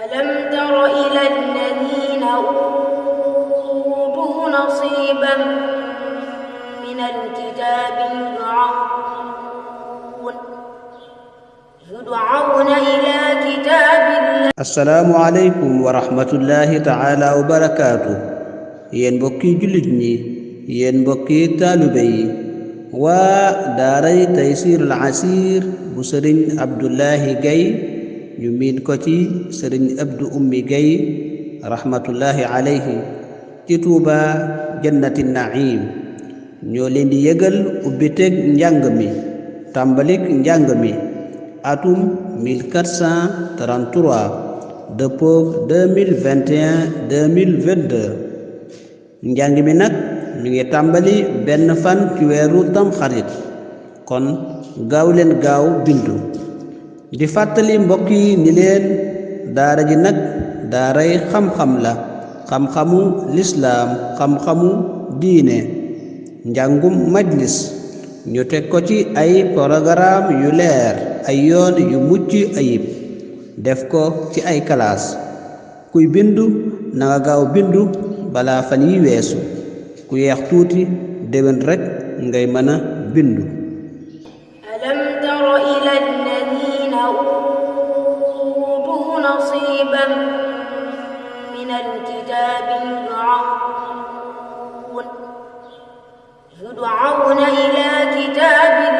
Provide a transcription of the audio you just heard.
ألم تر إلى الذين أوتوا نصيبا من الكتاب يدعون إلى كتاب الله. السلام عليكم ورحمة الله تعالى وبركاته. yen mbokki jullit ñi, yen mbokki taalibe yi, waa daaray Taysirul Asir bu sëriñ Abdullahi Gaye ñu miin ko ci sëriñ Abdu Ummi Gaye rahmatullahi alayhi ci Tuuba jannati naim ñoo leen di yëgal ubbiteg njàng mi, tàmbalik njàng mi atum 1433 dëppoog 2021-2022. njàng mi nag mi ngi tàmbali benn fan ci weeru tamxarit, kon gaaw leen gaaw bindu. di fàttali mbokk yi ni leen daara ji nag daaray xam-xam la, xam-xamu lislaam, xam-xamu diine, njàngum majlis ñu teg ko ci ay programme yu leer, ay yoon yu mucc ayib, def ko ci ay kalaas. kuy bindu na nga gaaw bindu balaa fan yi weesu, ku yeex tuuti déwén rekk ngay mën a bindu. ألم تر إلى الذين أوتوا نصيبا من الكتاب يدعون إلى كتاب